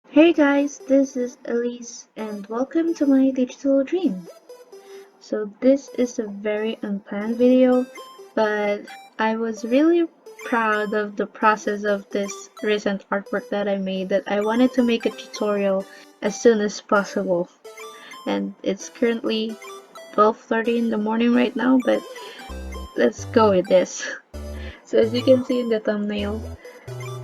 Hey guys, this is Eliss and welcome to my digital dream. So this is a very unplanned video, but I was really proud of the process of this recent artwork that I made that I wanted to make a tutorial as soon as possible. And it's currently 12:30 in the morning right now, but let's go with this. So as you can see in the thumbnail,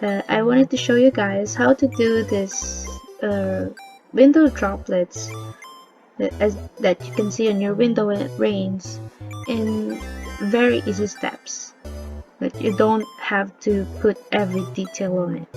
I wanted to show you guys how to do this window droplets that you can see on your window when it rains in very easy steps. But you don't have to put every detail on it.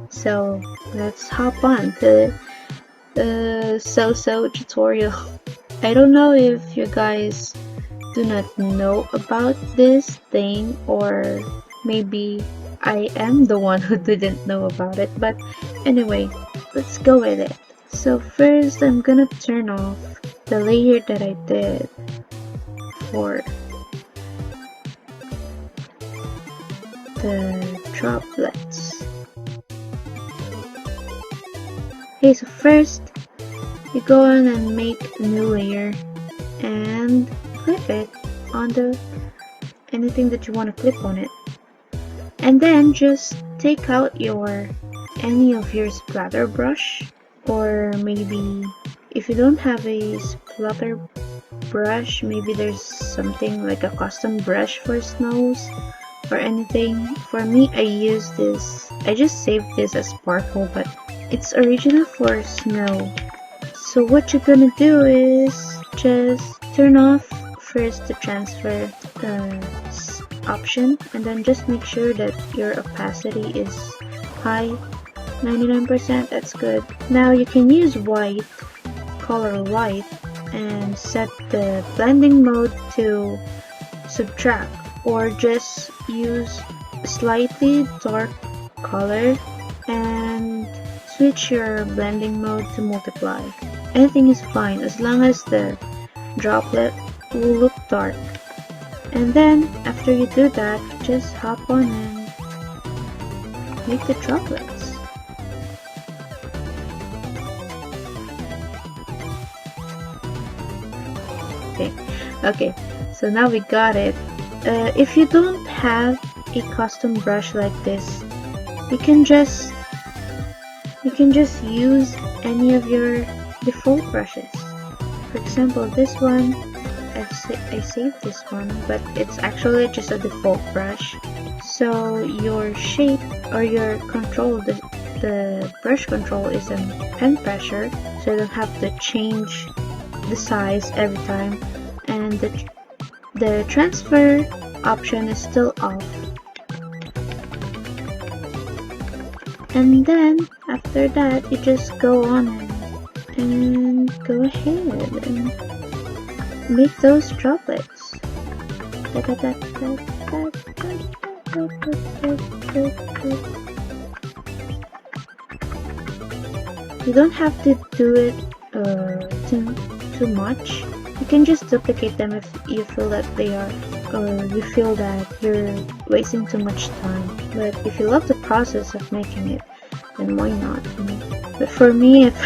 So let's hop on to the so-so tutorial. I don't know if you guys do not know about this thing, or maybe I am the one who didn't know about it, but anyway, let's go with it. So first I'm gonna turn off the layer that I did for the droplets. Okay, so first you go on and make a new layer and clip it on the anything that you want to clip on it, and then just take out any of your splatter brush, or maybe if you don't have a splatter brush, maybe there's something like a custom brush for snows or anything. For me, I just saved this as sparkle, but it's original for snow. So what you're gonna do is just turn off first the transfer option, and then just make sure that your opacity is high, 99%. That's good. Now you can use color white, and set the blending mode to subtract, or just use a slightly dark color and switch your blending mode to multiply. Anything is fine as long as the droplet will look dark. And then after you do that, just hop on and make the droplets. Okay, so now we got it. If you don't have a custom brush like this, you can just use any of your default brushes. For example, this one, I saved this one, but it's actually just a default brush. So your shape or your control, the brush control is a pen pressure, so you don't have to change the size every time, and the transfer option is still off. And then after that, you just go on and go ahead and make those droplets. You don't have to do it too much. You can just duplicate them if you feel that you feel that you're wasting too much time. But if you love the process of making it, then why not? But for me, if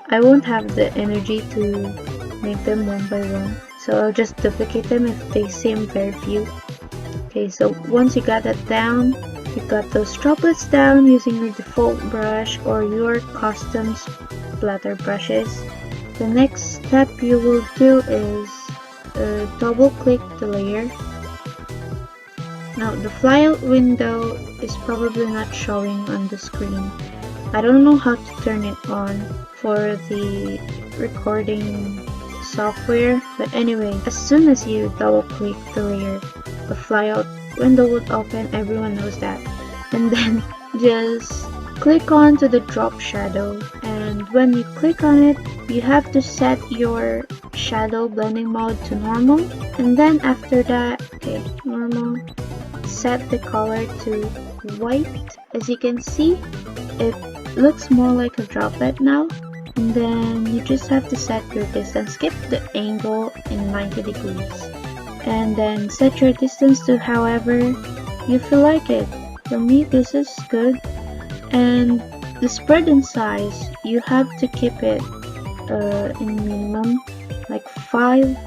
I won't have the energy to make them one by one, so I'll just duplicate them if they seem very few. Okay, so once you got that down, you got those droplets down using your default brush or your custom splatter brushes. The next step you will do is double click the layer. Now the flyout window is probably not showing on the screen. I don't know how to turn it on for the recording software, but anyway, as soon as you double click the layer, the flyout window would open. Everyone knows that. And then just click on to the drop shadow, and when you click on it, you have to set your shadow blending mode to normal, and then after that, okay, normal, set the color to white. As you can see, it looks more like a droplet now. And then you just have to set your distance, skip the angle in 90 degrees, and then set your distance to however you feel like it. For me, this is good. And the spread in size, you have to keep it in minimum, like 5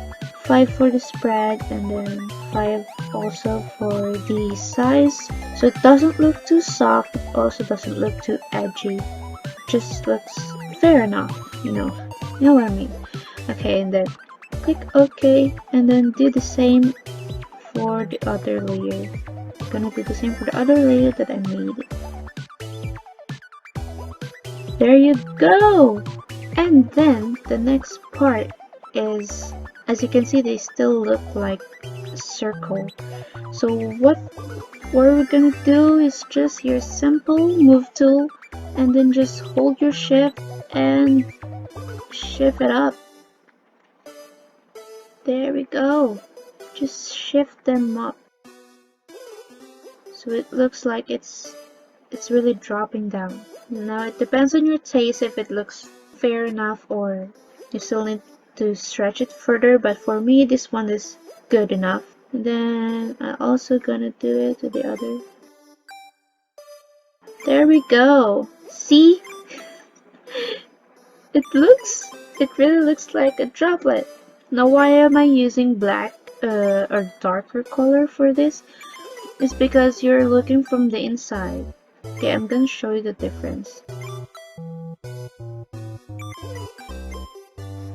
for the spread, and then 5 also for the size, so it doesn't look too soft, it also doesn't look too edgy, it just looks fair enough, you know what I mean. Okay, and then click OK, and then do the same for the other layer. I'm gonna do the same for the other layer that I made. There you go! And then the next part is, as you can see, they still look like a circle. So what we're gonna do is just your simple move tool, and then just hold your shift and shift it up. There we go. Just shift them up. So it looks like it's really dropping down. Now it depends on your taste if it looks fair enough or you still need to stretch it further, but for me this one is good enough. And then I'm also gonna do it to the other. There we go. See? It really looks like a droplet. Now why am I using black or darker color for this? It's because you're looking from the inside. Okay, I'm gonna show you the difference.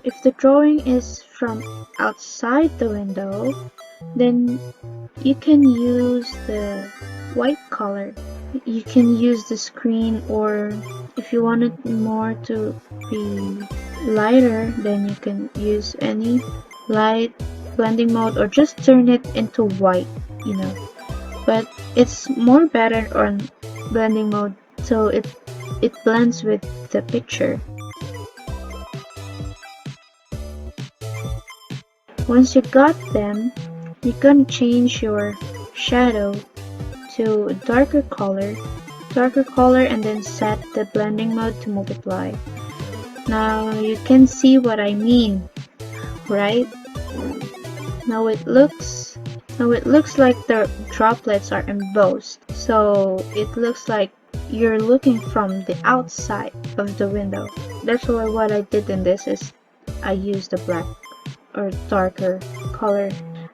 If the drawing is from outside the window, then you can use the white color. You can use the screen, or if you want it more to be lighter, then you can use any light blending mode or just turn it into white, but it's more better on blending mode, so it blends with the picture. Once you got them, you can change your shadow to a darker color, and then set the blending mode to multiply. Now you can see what I mean, right? Now it looks like the droplets are embossed, so it looks like you're looking from the outside of the window. That's why what I did in this is I used a black or darker color.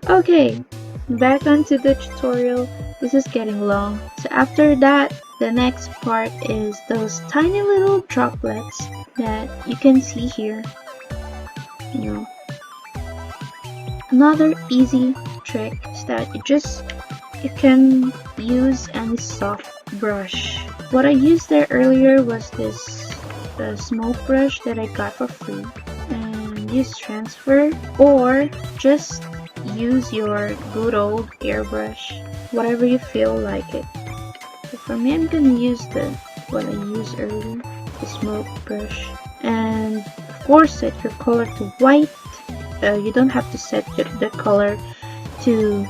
Okay, back onto the tutorial. This is getting long, so after that, the next part is those tiny little droplets that you can see here. Another easy trick is that you can use any soft brush. What I used there earlier was this smoke brush that I got for free, and use transfer, or just use your good old airbrush, whatever you feel like it. So for me, I'm gonna use what I used earlier, the smoke brush, and of course set your color to white. You don't have to set the color to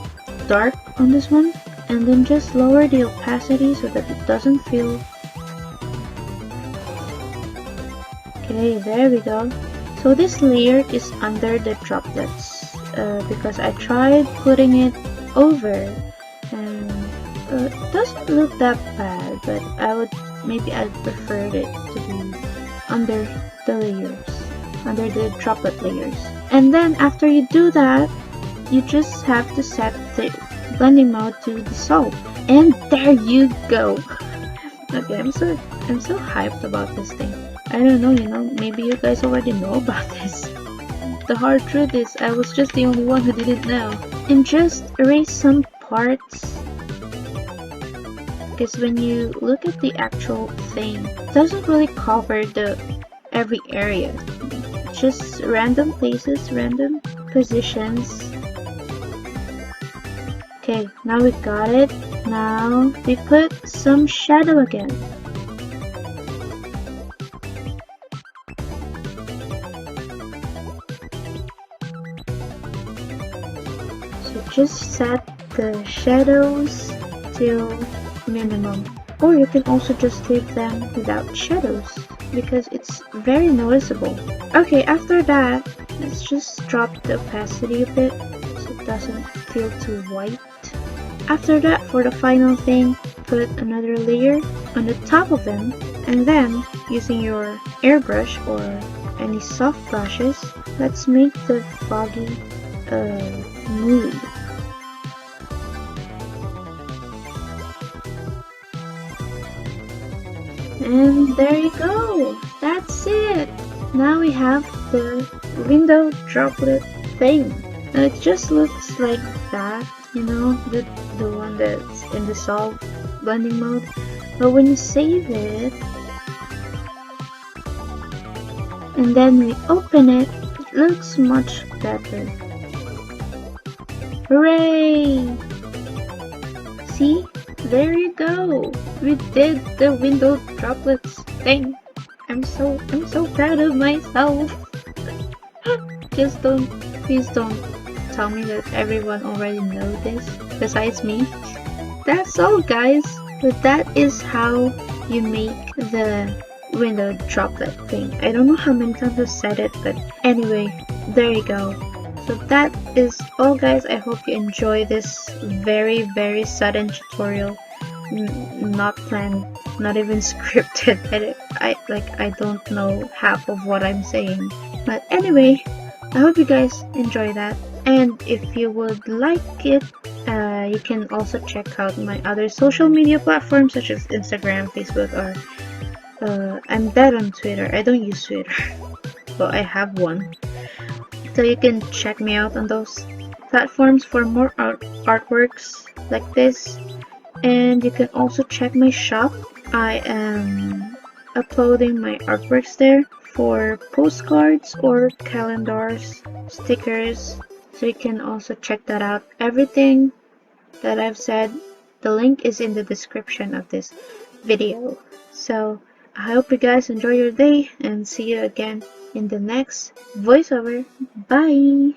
dark on this one, and then just lower the opacity so that it doesn't feel. Okay, there we go. So this layer is under the droplets because I tried putting it over, and it doesn't look that bad, but I'd prefer it to be under the layers, under the droplet layers. And then after you do that, you just have to set the blending mode to dissolve, and there you go. Okay, I'm so hyped about this thing. I don't know, maybe you guys already know about this. The hard truth is I was just the only one who didn't know. And just erase some parts, because when you look at the actual thing, it doesn't really cover every area. Just random places, random positions. Okay, now we got it. Now we put some shadow again. So just set the shadows to minimum, or you can also just leave them without shadows, because it's very noticeable. Okay, after that, let's just drop the opacity a bit so it doesn't feel too white. After that, for the final thing, put another layer on the top of them, and then using your airbrush or any soft brushes, let's make the foggy mood. And there you go! That's it! Now we have the window droplet thing. Now it just looks like that, you know, the one that's in the soft blending mode. But when you save it, and then we open it, it looks much better. Hooray! See? There you go! We did the window droplets thing! I'm so proud of myself! Please don't tell me that everyone already knows this, besides me. That's all, guys! But that is how you make the window droplet thing. I don't know how many times I've said it, but anyway, there you go. So that is all, guys. I hope you enjoy this very sudden tutorial. Not planned, not even scripted. I don't know half of what I'm saying. But anyway, I hope you guys enjoy that. And if you would like it, you can also check out my other social media platforms such as Instagram, Facebook, or I'm dead on Twitter. I don't use Twitter, but I have one. So you can check me out on those platforms for more artworks like this. And you can also check my shop. I am uploading my artworks there for postcards or calendars, stickers. So you can also check that out. Everything that I've said, the link is in the description of this video. So I hope you guys enjoy your day and see you again in the next voiceover. Bye!